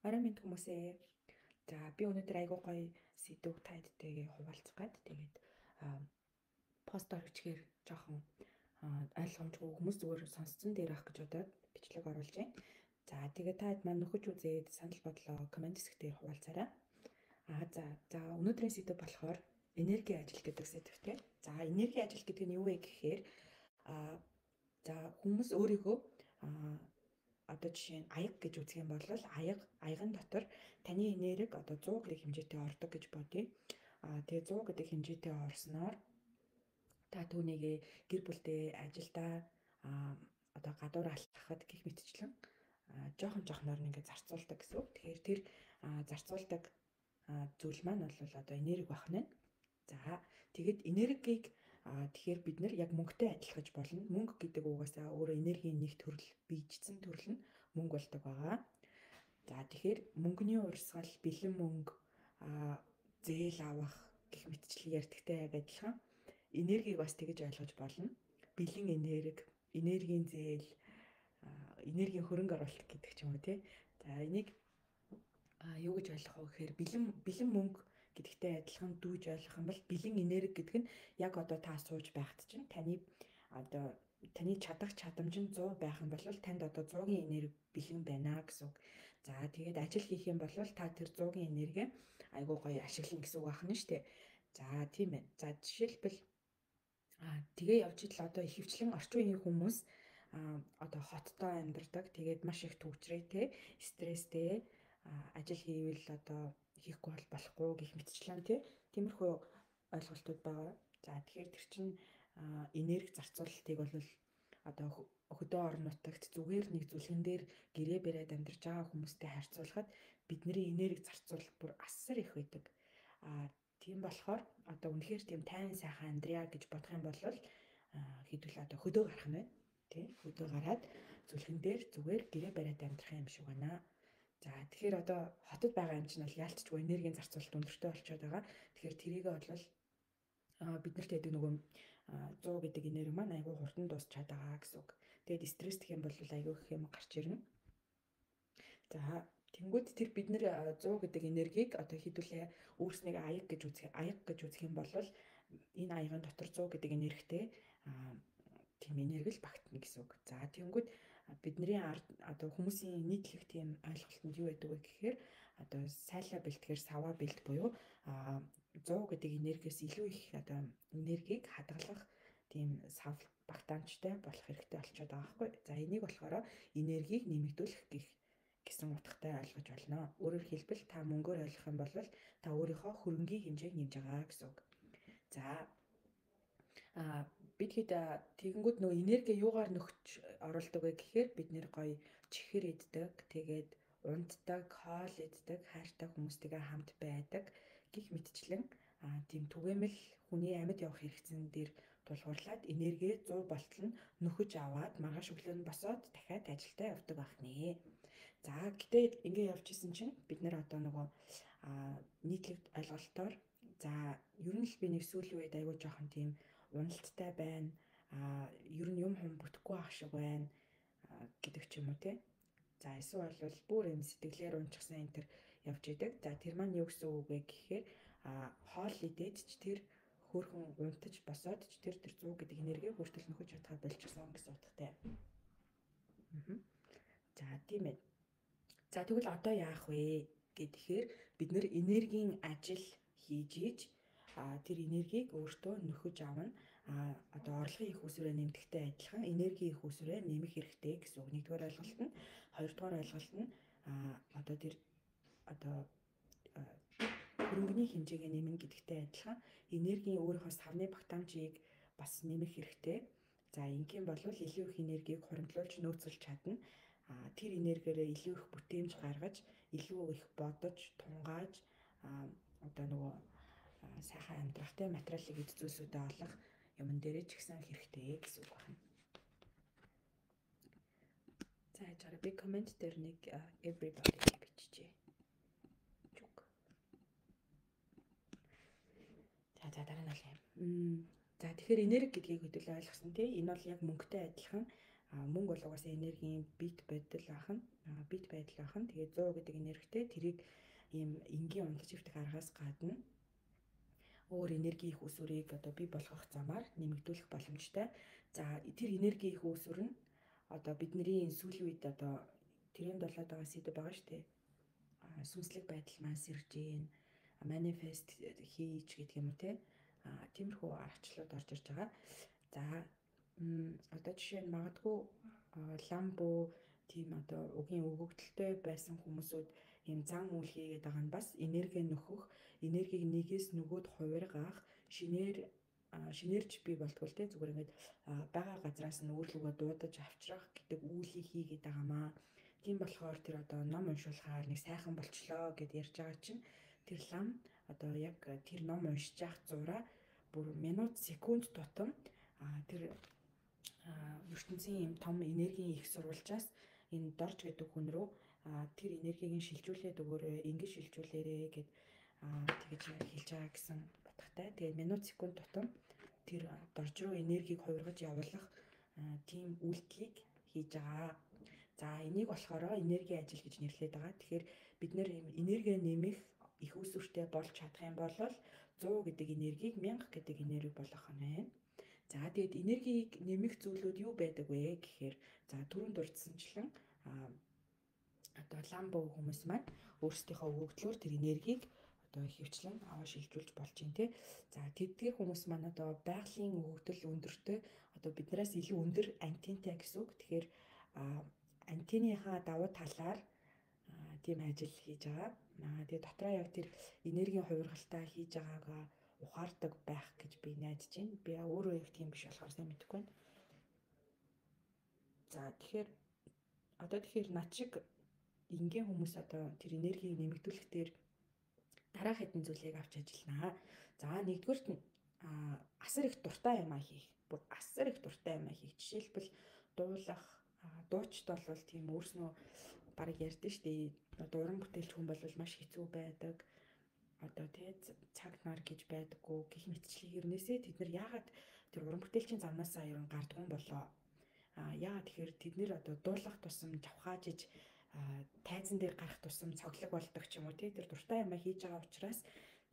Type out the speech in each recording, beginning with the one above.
Орой минь хүмүүсээ. За би өнөөдөр айгуу гоё сэдв тайдтэйгээ хуваалцах гээд тэгээд постоор бичгээр жоохон ойлгомжгүй хүмүүс зүгээр сонсцсон дээр ах гэж бодоод бичлэг оруулж байна. За тэгээд таад маань нөхөж үзээд санал бодлоо комент хэсгээр хуваалцаарай. За өнөөдрийн сэдв болохоор энерги ажил гэдэг сэдвтэй. За энерги ажил гэдэг нь юу вэ гэхээр за хүмүүс өөрийгөө одоо жишээ нь аяга гэж үзэх юм бол аяган дотор таны энерги одоо 100 гэдэг хэмжээтэй ордог гэж бодъё. Тэгээ 100 гэдэг хэмжээтэй орсноор та түүнийгээ гэр бүлдээ ажилдаа одоо гадуур алхахад гих мэтчлэн жоохноор ингээд зарцуулдаг гэсэн үг. Тэгэхээр тэр зарцуулдаг зүйл маань бол одоо энерги бахна. За тэгэд энергийг тэгэхээр бид нар яг мөнгөтэй адилхаж болно. Мөнгө гэдэг угаасаа өөрөө энергийн нэг төрөл, биежсэн төрөл нь мөнгө болдог байгаа. За тэгэхээр мөнгөний урсгал, бэлэн мөнгө, зээл авах гэх мэтчлэн ярьдагтай яг адилхан энергийг бас тэгж ойлгож болно. Бэлэн энерги, энергийн зээл, энергийн хөрөнгө оруулалт гэдэг ч юм уу тий. За энийг юу гэж ойлгох вэ гэхээр бэлэн мөнгө гэдэгтэй адилхан дүүж ойлгох юм бол бэлэн энерги гэдэг нь яг одоо та сууж байхад чинь таны чадамж нь 100 байх юм бол танд одоо 100-ийн энерги бэлэн байна гэсэн үг. За тэгээд ажил хийх юм бол та тэр 100-ийн энерги айгуу гоё ашиглана гэсэн үг ахна шүү дээ. За тийм байна. За жишээлбэл тэгээ явж идэл одоо ихэвчлэн орчин үеийн хүмүүс одоо хоттой амьдардаг. Тэгээд маш их төвчрээтэй, стресстэй ажил хийвэл одоо хийхгүй болохгүй гэх мэтчлэн тиймэрхүү ойлголтууд байгаа. За тэгэхээр тэр чинь энерги зарцуулалтыг бол одоо хөдөө орон нутагт зүгээр нэг зүлгэн дээр гэрээ бариад амьдарч байгаа хүмүүстэй харьцуулахад бидний энерги зарцуулалт бүр асар их байдаг. Тийм болохоор одоо үнэхээр тийм тайван сайхан амьдрья гэж бодох юм бол хэдүүл одоо хөдөө гарах нь байна. Тий? Хөдөө гараад зүлгэн дээр зүгээр гэрээ бариад амьдрах юм шиг байна. За тэгэхээр одоо хотод байгаа юм чинь бол яалтчгүй энергийн зарцуулалт өндөртэй болчиход байгаа. Тэгэхээр тэрийгээ бол биднэрт яадаг нөгөө 100 гэдэг энерги маань айгүй хурдан дуусчаад байгаа гэсэн үг. Тэгээд стресстэй юм бол айгүй их юм гарч ирнэ. За тэнгууд тэр бид нэр 100 гэдэг энергийг одоо хэдүүлээ өөрснийг аяг гэж үзэх юм бол энэ аягын дотор 100 гэдэг энергитэй тийм энерги л багтна гэсэн үг. За тэнгууд бидний одоо хүмүүсийн нийтлэг тийм ойлголтод юу байдаг вэ гэхээр одоо сайлаа бэлтгэхээр саваа бэлт буюу 100 гэдэг энергиэс илүү их одоо энергийг хадгалах тийм сав багтаамжтай болох хэрэгтэй болчиход байгаа байхгүй. За энийг болохоор энергийг нэмэгдүүлэх гэсэн утгатай ойлгож байна. Өөрөөр хэлбэл та мөнгөөр ойлгох юм бол та өөрийнхөө хөрөнгийн хэмжээг нэмж байгаа гэсэн үг. За бид хэд тэгэнгүүт нөгөө энерги юугаар нөхч оруулдаг вэ гэхээр бид нэр гоё чихэр иддэг, тэгээд унтдаг, хоол иддэг, хайртай хүмүүстэйгээ хамт байдаг гих мэтчлэн тийм түгээмэл хүний амьд явах хэрэгцэн дээр тулгуурлаад энерги 100 болтол нь нөхөж аваад маргааш өглөө нь босоод дахиад ажилдаа явдаг байна. За гэтээ ингэ явж исэн чинь бид нэр одоо нөгөө нийтлэг ойлголтоор за ер нь л би нэг сүүлийн үед айгүй жоохон тийм уналттай байна. Ер нь юм бүтэхгүй ах шиг байна гэдэг ч юм уу те. За эсвэл бол бүр юм сэтгэлээр унчихсан энэ төр явж идэг. За тэр маань юу гэсэн үг вэ гэхээр хоол идээд ч тэр хөөрхөн унтаж босоод ч тэр 100 гэдэг энергийг хүртэл нөхөж чадхаа болчихсон гэсэн утгатай. За тийм ээ. За тэгвэл одоо яах вэ гэхээр бид нэр энергийн ажил хийж ийж тэр энергийг өөртөө нөхөж авна. Одоо орлогын их усүрээ нэмэхтэй адилхан энергийн их усүрээ нэмэх хэрэгтэй гэсэн үг. Нэгдүгээр ойлголт нь, хоёрдугаар ойлголт нь одоо тэр одоо хөрөнгөний хэмжээгээ нэмнэ гэдэгтэй адилхан энергийн өөрийнхөө савны багтаамжийг бас нэмэх хэрэгтэй. За ингийн бол илүү их энергийг хуримтлуулж нөөцлж чадна. Тэр энергиэрээ илүү их бүтээмж гаргаж, илүү их бодож, тунгааж одоо нөгөө сайхан амьдрахтай материалыг эд зүйлсүүдэд олох юмн дээрээ ч ихсэн хэрэгтэй гэсэн үг байна. За яжаар би комент дээр нэг everybody биччихье. Чук. За дараа нь бол юм. За тэгэхээр энерги гэдгийг хэдүүл ойлгосон тий. Энэ бол яг мөнгөтэй адилхан мөнгө бол угаасаа энергийн бит байдал ахна. Бит байдал ахна. Тэгээд 100 гэдэг энергитэй тэрийг ийм энгийн унтаж ивдэх аргаас гадна өөр энерги их усүрийг одоо бий болгох замаар нэмэгдүүлэх боломжтой. За тэр энерги их усүр нь одоо бидний сүүлийн үед одоо тренд болоод байгаа сэдв байгаа шүү дээ. Сүнслэг байдал маань сэрж гин, манифест хийж гэдэг юм уу те. Тиймэрхүү аргачлалууд орж ирж байгаа. За одоо жишээ нь магадгүй ламбу тийм одоо угийн өгөгдөлтэй байсан хүмүүсүүд ийм зан үйл хийгээд байгаа нь бас энерги нөхөх, энергийг нэгээс нөгөөд хувиргаах, шинээрж бий болтгол те зүгээр ингээд байгаа газраас нь өөрлөгөө дуудаж авчрах гэдэг үйлийг хийгээд байгаамаа. Тийм болохоор тэр одоо ном уншуулахаар нэг сайхан болчлоо гэд ярьж байгаа чинь тэр лам одоо яг тэр ном уншиж явах зураа бүр минут секунд тутам тэр ертөнцийн юм том энергийн их сурвалжаас энэ дорж гэдэг хүн рүү тэр энергийг нь шилжүүлээд өгөөрэй, ингэж шилжүүлээрэй гэд тэгж хэлж байгаа гэсэн утгатай. Тэгээд минут секунд тутам тэр дорж руу энергийг хувиргаж явуулах тийм үйлдэлийг хийж байгаа. За энийг болохоор энерги ажил гэж нэрлэдэг байгаа. Тэгэхээр бид нэр энерги нэмэх их усүртэй болж чадах юм бол 100 гэдэг энергийг 1000 гэдэг энерги болгох нь байна. За тэгээд энергийг нэмэх зүйлүүд юу байдаг вэ гэхээр за түрүүнд дурдсанчлан одоо ламбо хүмүүс маань өөрсдийнхөө өгөгдлөөр тэр энергийг одоо хөвчлэн шилжүүлж болж байна те. За тэдгээр хүмүүс маань одоо байгалийн өгөгдөл өндөртэй одоо биднээс илүү өндөр антентай гэсэн үг. Тэгэхээр антенныхаа давуу талаар тийм ажил хийж байгаа. Тэгээ дотроо яг тэр энергийн хувиргалтаа хийж байгаагаа ухаардаг байх гэж би найдаж байна. Би өөрөө яг тийм биш болохоор сайн мэдэхгүй байна. За тэгэхээр над шиг энгийн хүмүүс одоо тэр энергийг нэмэгдүүлэх дээр дараах хэдэн зүйлийг авч ажилланаа. За нэгдүгürt нь асар их дуртай юм хийх. Бүр асар их дуртай юм хийх. Жишээлбэл дуулах, дуучид бол тийм өөрснөө барыг ярьдэн штэ. Одоо уран бүтээлч хүн бол маш хэцүү байдаг. Одоо тий цаг нар гэж байдаггүй гэх мэтчлэн хэрнээсээ тэд нар яагаад тэр уран бүтээлчийн замнаасаа ерөн гардгуун болоо. Яагаад тэгэхээр тэд нэр одоо дуулах тусам жавхаажиж тайзан дээр гарах тусам цоглог болдог ч юм уу тий тэр дуртай юм хийж байгаа учраас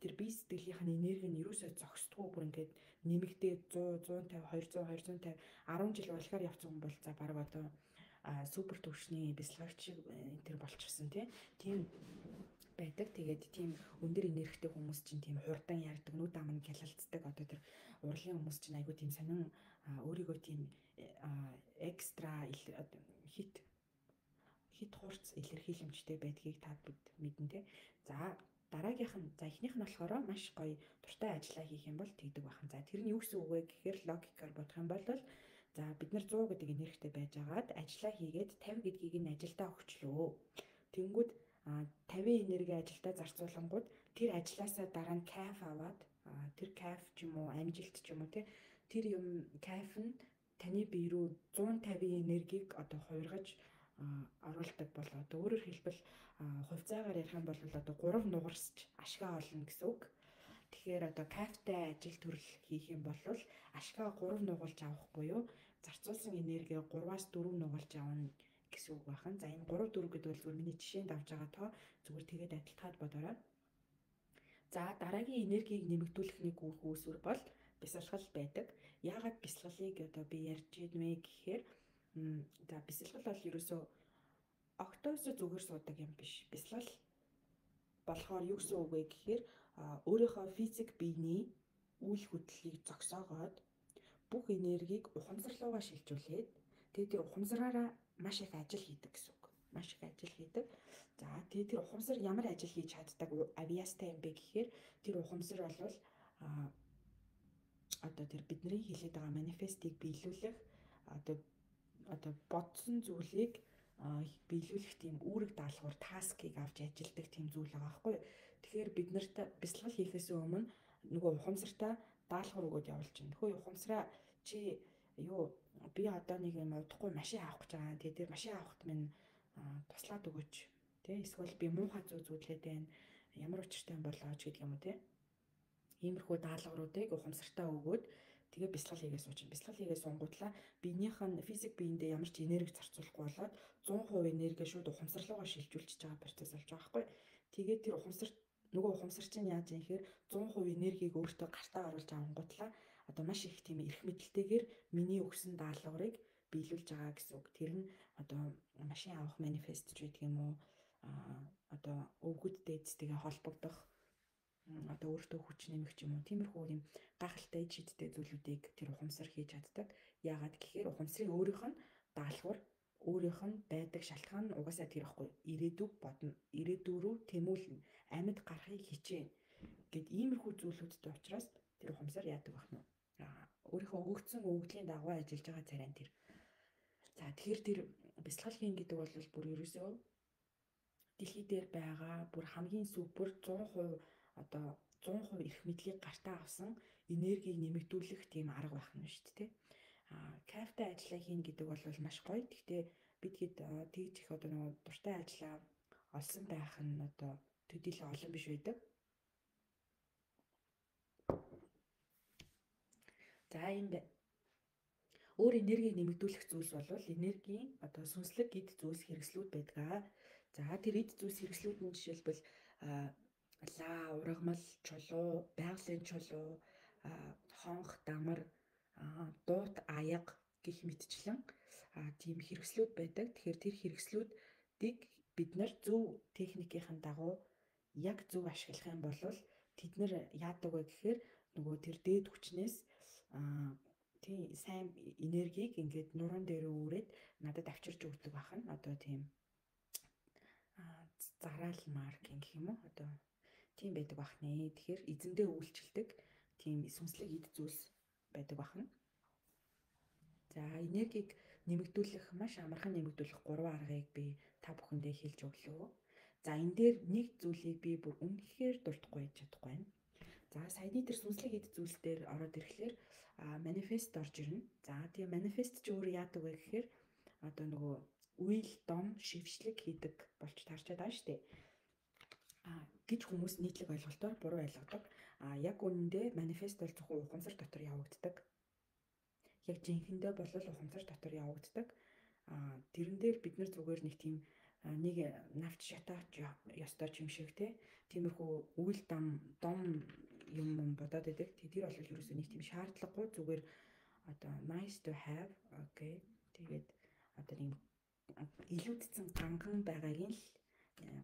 тэр бие сэтгэлийнх нь энерги нь ерөөсөө зогсдгүй бүр ингээд нэмэгдээд 100 150 200 250 10 жил болохоор явцсан хүн бол за баг одоо супер төвшний бясалгач тэр болчихсон тийм байдаг. Тэгээд тийм өндөр энергитэй хүмүүс чинь тийм хурдан ярьдаг, нүд ам нь гялалцдаг. Одоо тэр урлагийн хүмүүс чинь айгүй тийм сонин өөрийгөө тийм экстра хит хурц илэрхийлэмжтэй байдгийг та бид мэднэ те. За дараагийнх нь за эхнийх нь болохоор маш гоё дуртай ажиллаа хийх юм бол тэгдэг байхан. За тэр нь юу гэсэн үг вэ гэхээр логикоор бодох юм бол за бид нар 100 гэдэг энергитэй байжгаад ажиллаа хийгээд 50 гэдгийг нь ажилдаа өгчлөө. Тэнгүүд 50 энерги ажилдаа зарцуулангууд тэр ажилласаа дараа нь кайф аваад тэр кайф ч юм уу амжилт ч юм уу тэр юм кайф нь таны бие рүү 150 энергийг одоо хувиргаж оруулдаг болоо. Одоо өөрөөр хэлбэл хувьцаагаар ярих юм бол одоо 3 нугарсч ашгаа олно гэсэн үг. Тэгэхээр одоо кайфтай ажил төрөл хийх юм бол ашгаа 3 нугалж авах буюу зарцуулсан энерги 3-аас 4 нугалж авна гэсэн үг байна. За энэ 3 4 гэдэг бол зүгээр миний жишээнд авч байгаа тоо зүгээр тэгээд адилтгаад бодорой. За дараагийн энергийг нэмэгдүүлэх нэг үүсвэр бол бясалгал байдаг. Яагаад бясалгалыг одоо би ярьж идвэ гэхээр за бясалгал бол ерөөсөө октоос зүгээр суудаг юм биш. Бясалгал болохоор юу гэсэн үг вэ гэхээр өөрийнхөө физик биений үйл хөдлөлийг зогсоогоод бүх энергийг ухамсарлуугаа шилжүүлээд тэгээд тэр ухамсараараа маш их ажил хийдэг гэсэн үг. Маш их ажил хийдэг. За тэгээд тэр ухамсар ямар ажил хийж чаддаг авиастай юм бэ гэхээр тэр ухамсар бол одоо тэр бидний хэлээд байгаа манифестыг биелүүлэх одоо бодсон зүйлийг биелүүлэх тийм үүрэг даалгавар таскийг авч ажилдаг тийм зүйл байгаа байхгүй. Тэгэхээр бид нарт бясалгал хийхээс өмнө нөгөө ухамсартаа даалгавар өгөөд явуулж байна. Хөөе ухамсараа чи би одоо нэг юм удахгүй машин авах гэж байгаа. Тэгээд тэр машин авахт минь туслаад өгөөч. Эсвэл би муухай зүйлээд байна. Ямар учиртай юм болооч гэдэг юм уу Иймэрхүү даалгавруудыг ухамсартаа өгөөд Тэгээ бясалгал хийгээ суучин. Бясалгал хийгээ сунгуудлаа биенийх нь физик биендээ ямар ч энерги зарцуулахгүй болоод 100% энерги шууд ухамсарлуугаар шилжүүлчихэж байгаа процесс болж байгаа байхгүй. Тэгээд тэр нөгөө ухамсар чинь яаж юм гэхээр 100% энергийг өөртөө гартаа оруулж авангуудлаа одоо маш их тийм эрх мэдэлтэйгээр миний өгсөн даалгаврыг биелүүлж байгаа гэсэн үг. Тэр нь одоо машин авах манифест ч гэдэг юм уу одоо өвгөд дээдстэйгээ холбогдох одоо өөртөө хүч нэмэх ч юм уу тиймэрхүү юм гахалтай шийдтэй зүйлүүдийг тэр ухамсар хийж чаддаг. Яагаад гэхээр ухамсарын өөрийнх нь даалгавар өөрийнх нь байдаг шалтгаан нь угаасаа тэр ихгүй ирээдүг бодно. Ирээдүй рүү тэмүүлнэ. Амьд гарахыг хичээнэ гэд иймэрхүү зүйлүүдтэй учраас тэр ухамсар яадаг байх нь. Өөрийнхөө өгөгдсөн өгөгдлийн дагуу ажиллаж байгаа царайн тэр. За тэгэхээр тэр бясалгал хийн гэдэг бол бүр ерөөсөө дэлхий дээр байгаа бүр хамгийн супер 100% одоо 100% эрх мэдлийг гартаа авсан энергийг нэмэгдүүлэх тийм арга байх нь шүү дээ. Кайфтай ажиллаа хийн гэдэг бол маш гоё. Гэхдээ бидгээд тэгж их одоо нэг дуртай ажиллаа олсон байх нь одоо төдийлө олон биш байдаг. За энэ өөр энергийг нэмэгдүүлэх зүйлс бол энергийн одоо сүнслэг эд зүйлс хэрэгслүүд байдаг. За тэр эд зүйлс хэрэгслүүдийн жишээлбэл лаа, ургамал, чулуу, байгалийн чулуу, хонх, дамар, дуут, аяг гэх мэтчлэн тийм хэрэгслүүд байдаг. Тэгэхээр тэр хэрэгслүүдийг бид нар зөв техникийн дагуу яг зөв ашиглах юм бол тэд нар яадаг вэ гэхээр нөгөө тэр дээд хүчнээс тийм сайн энергийг ингээд нуруунд дээр үүрээд надад авчирч өгдөг бахан. Одоо тийм зараалмаар гэх юм уу? Одоо тийм байдаг бахны. Тэгэхээр эзэндээ үйлчлдэг тийм сүнслэг эд зүйлс байдаг бахна. За энергийг нэмэгдүүлэх маш амархан нэмэгдүүлэх 3 аргыг би та бүхэндээ хэлж өглөө. За энэ дээр нэг зүйлийг би бүр үнэхээр дуртахгүй чадахгүй байна. За саяны тэр сүнслэг эд зүйлс дээр ороод ирэхлээр манифест орж ирнэ. За тийм манифест ч өөр яадаг вэ гэхээр одоо нөгөө үйл дом шившлэг хийдэг болж таарч байгаа шүү дээ. Гэж хүмүүс нийтлэг ойлголтоор буруу ойлгодог. Яг үнэндээ манифест бол зөвхөн ухамсар дотор явагддаг. Яг жинхэнэ бол ухамсар дотор явагддаг. Тэрэн дээр бид нар зүгээр нэг тийм нэг навч шатаач ёстой юм шиг тиймэрхүү үйл дом юм бодоод байдаг. Тэр бол ерөөсөө нэг тийм шаардлагагүй зүгээр одоо nice to have okay. Тэгээд одоо нэг илүүдсэн ганган байгаагийн л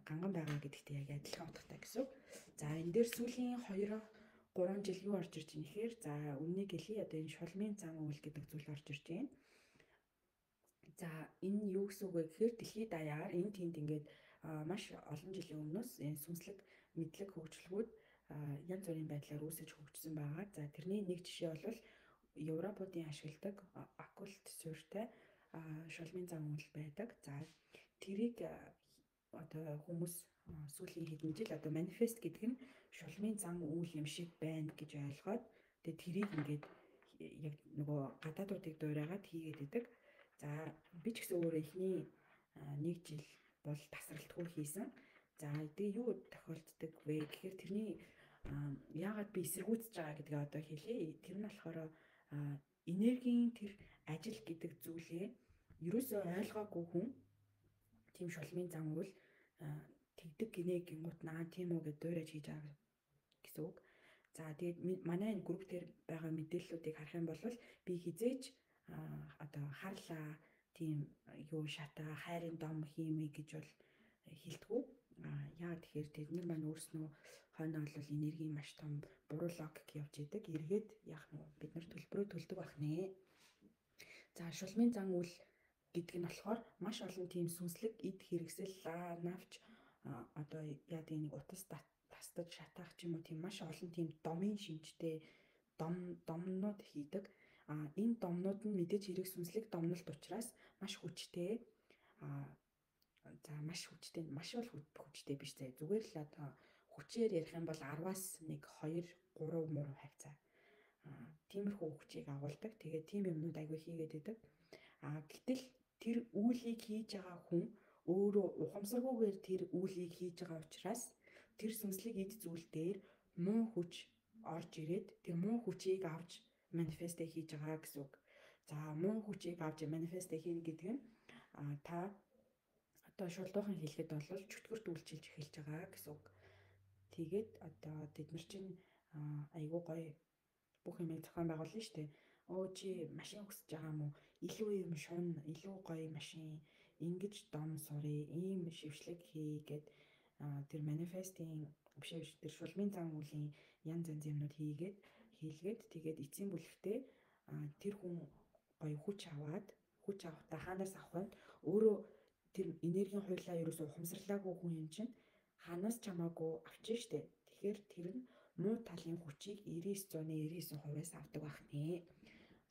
ганган байгаа гэдэгтэй яг адилхан утгатай гэсэн үг. За энэ дээр сүүлийн 2-3 жил юу орж ирж байна гэхээр за үннийг хэлье одоо энэ шулмын зан үйл гэдэг зүйл орж ирж байна. За энэ юу гэсэн үг вэ гэхээр дэлхийд даяар энэ тэнд ингээд маш олон жилийн өмнөөс энэ сүнслэг мэдлэг хөгжлөгүүд янз бүрийн байдлаар үүсэж хөгжсөн байгаа. За тэрний нэг жишээ бол Европуудын ашигладаг оккульт суурьтай шулмын зан үйл байдаг. За тэрийг одоо хүмүүс сүүлийн хэдэн жил одоо манифест гэдэг нь шулмын зан үйл юм шиг байна гэж ойлгоод тэгээ тэрийг ингээд яг нөгөө гадаадуудыг дуурайгаад хийгээд идэг. За би ч гэсэн өөрөө эхний 1 жил бол тасралтгүй хийсэн. За тэгээ юу тохиолддог вэ гэхээр тэрний яагаад би эсэргүүцэж байгаа гэдгээ одоо хэлье. Тэр нь болохоор энергийн тэр ажил гэдэг зүйлээ ерөөсөө ойлгоогүй хүн тийм шулмын зан үйл тэгдэг гинэ гингут наа тийм үү гэж дуурайж хийж байгаа гэсэн үг. За тэгээд манай энэ групп дээр байгаа мэдээллүүдийг харах юм бол би хизээч одоо харлаа тийм юу шатаа хайрын дом хиймээ гэж бол хэлдэггүй. Яа тэгэхээр тэд нар маань өөрснөө хойно бол энергийн маш том буруу логик явж идэг. Эргээд яах нь бид нар төлбөрөө төлдөг байх нэ. За шулмын зан үйл гэдэг нь болохоор маш олон тийм сүнслэг эд хэрэгсэл навч одоо яа тийм нэг утас тастаж шатаах ч юм уу тийм маш олон тийм домын шинжтэй домнууд хийдэг. Энэ домнууд нь мэдээж хэрэг сүнслэг домнолт учраас маш хүчтэй. За маш хүчтэй, маш бол хүчтэй биш зэ. Зүгээр л одоо хүчээр ярих юм бол 10-аас 1, 2, 3 муу хавцаа. Тиймэрхүү хүчийг агуулдаг. Тэгээд тийм юмнууд айгүй хийгээд идэг. Гэтэл тэр үүлийг хийж байгаа хүн өөрөө ухамсаргүйгээр тэр үүлийг хийж байгаа учраас тэр сүнслэг эд зүйл дээр муу хүч орж ирээд тэр муу хүчийг авч манифест хийж байгаа гэсэн үг. За муу хүчийг авч манифест хийнэ гэдэг нь та одоо шулуухан хэлэхэд бол чөтгөрт үйлчилж эхэлж байгаа гэсэн үг. Тэгээд одоо тэд нар чинь айгуу гоё бүх юмыг зохион байгуулна шүү дээ. Оо чи машин хүсэж байгаа юм уу? Илүү юм шун, илүү гоё машин, ингэж дом сурыг, ийм шившлэг хий гэд тэр манифестийн биш тэр шулмын зан үйлийн янз янз юмнууд хийлгээд тэгээд эцсийн бүлэгтээ тэр хүн гоё хүч авахта хаанаас авах вэ? Өөрөө тэр энергийн хуйлаа ерөөсөө ухамсарлаагүй хүн юм чинь хаанаас ч хамаагүй авчих штэ. Тэгэхээр тэр нь муу талын хүчийг 99.99%-аас авдаг байх нэ.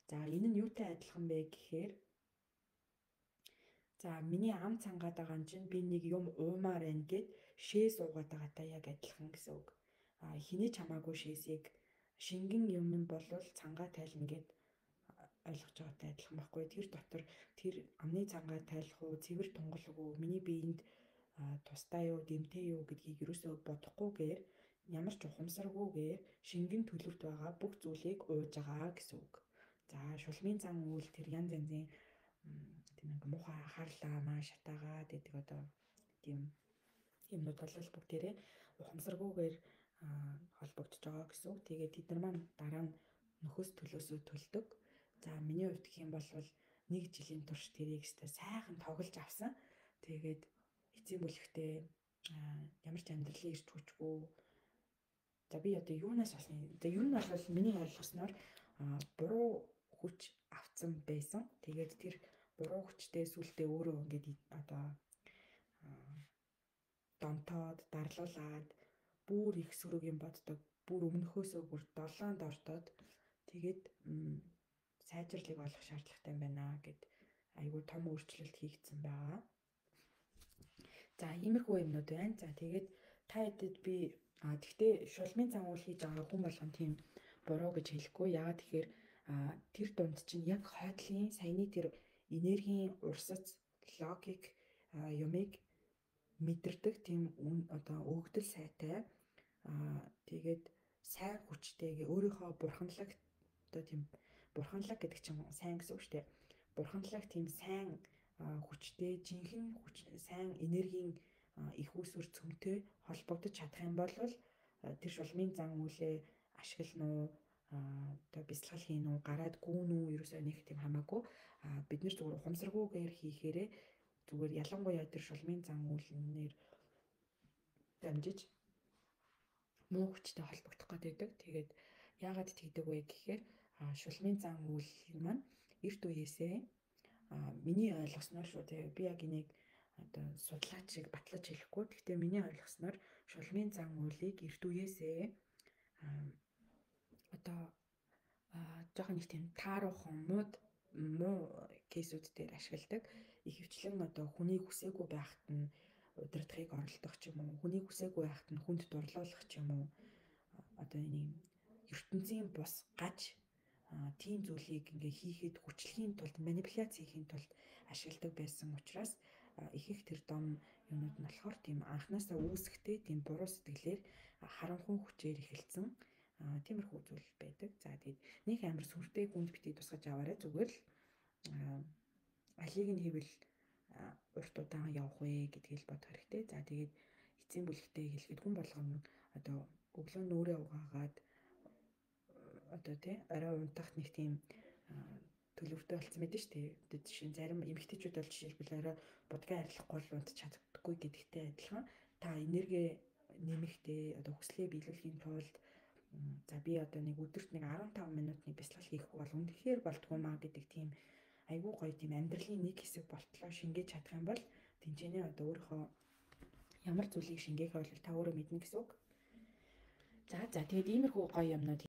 За энэ нь юутай адилхан бэ гэхээр за миний ам цангаад байгаа юм чинь би нэг юм уумаар байна гэд шээ суугаад байгаатай яг адилхан гэсэн үг. Хэний ч хамаагүй шээсийг шингэн юм бол цангаа тайлна гэд ойлгож байгаатай адилхан байхгүй. Тэр дотор тэр амны цангаа тайлах уу, цэвэр тунгалаг уу, миний биеинд тустай юу, дэмтэй юу гэдгийг юусоо бодохгүйгээр ямар ч ухамсаргүйгээр шингэн төлөвт байгаа бүх зүйлийг ууж байгаа гэсэн үг. За шулмын зан үйл тэр янз янзын тийм нэг муухай харлаа маа шатаагаад гэдэг одоо тийм юмнууд бол бүгдээрээ ухамсаргүйгээр холбогдож байгаа гэсэн үг. Тэгээд тэд нар маань дараа нь нөхөс төлөөсөө төлдөг. За миний хувьд гэх юм бол 1 жилийн турш тэрийг өстой сайхан тоглож авсан. Тэгээд эцсийн бүлэгтээ ямар ч амьдралын ирч хүчгүй. За би одоо юунаас олсон? За ер нь бол миний ойлгосноор буруу хүч авцсан байсан. Тэгээд тэр буруу хүчтэй сүултээ өөрөө ингээд одоо донтоод, дарлуулад бүр их сөрөг юм боддог. Бүр өмнөхөөсөө бүр долоонд ордоод тэгээд сайжрлыг олох шаардлагатай юм байна гэд айгүй том өөрчлөлт хийгдсэн байгаа. За иймэрхүү юмнууд байна. За тэгээд та хэдэд би тэгтээ шулмын зан үйл хийж байгаа хүн болгон тийм буруу гэж хэлэхгүй. Яагаад тэгэхээр тэр дунд чинь яг хойдлын саяны тэр энергийн урсац логик юмыг мэдэрдэг тийм одоо өгдөл сайтай тэгээд сайн хүчтэйгээ өөрийнхөө бурханлаг одоо тийм бурханлаг гэдэг чинь сайн гэсэн үг шүү дээ. Бурханлаг тийм сайн хүчтэй жинхэнэ хүч сайн энергийн их усүр цөмтэй холбогдож чадах юм бол тэр шулмын зан үйлээ ашиглана уу одоо бясалгал хийн үү гараад гүүн үү ерөөсөө нэг тийм хамаагүй бид нар зүгээр ухамсаргүйгээр хийхээрээ зүгээр ялангуяа тэр шулмын зан үйлнээр дамжиж муу хүчтэй холбогдох гэдэг. Тэгээд яагаад тэгдэг вэ гэхээр шулмын зан үйл маань эрт үеэсээ миний ойлгосноор шүү дээ. Би яг энийг одоо судлаач шиг батлаж хэлэхгүй. Гэхдээ миний ойлгосноор шулмын зан үйлийг эрт үеэсээ одоо жоохон их тийм тааруухан муу кейсүүд дээр ашигладаг. Ихэвчлэн одоо хүний хүсээгүй байхад нь удирдахыг оролдох ч юм уу, хүний хүсээгүй байхад нь хүнд дурлуулах ч юм уу. Одоо энэ ертөнцийн бус гаж тийм зүйлийг ингээ хийхэд хүчлэхийн тулд манипуляц хийхийн тулд ашигладаг байсан учраас их тэр дом юмуд нь болохоор тийм анханасаа үүсэхтэй тийм буруу сэтгэлээр харанхуй хүчээр эхэлсэн тиймэрхүү зүйл байдаг. За тэгээд нэг амар сүртэй хүнд битгий тусгаж аваарай зүгээр л алийг нь хийвэл урт удаан явах вэ гэдгийг бодох хэрэгтэй. За тэгээд эцсийн бүлэгтээ хэлэхэд хүн болгоно одоо өглөө нүрээ угаагаад одоо тий орой унтах нэг тийм төлөвтэй болсон байдаг шүү дээ. Одоо жишээ нь зарим эмэгтэйчүүд бол жишээлбэл орой будгаа арилахгүй л унтаж чаддаггүй гэдэгтэй адилхан та энерги нэмэхдээ одоо хүслээ биелүүлэхийн тулд за би одоо нэг өдөрт нэг 15 минутны бясалгал хийх бол үнэхээр болтгоо маа гэдэг тийм айгүй гоё тийм амьдралын нэг хэсэг болтлоо шингээж чадах юм бол тэнцэнэ одоо өөрийнхөө ямар зүйлийг шингээх бол та өөрөө мэднэ гэсэн үг. За тэгээд иймэрхүү гоё юмнууд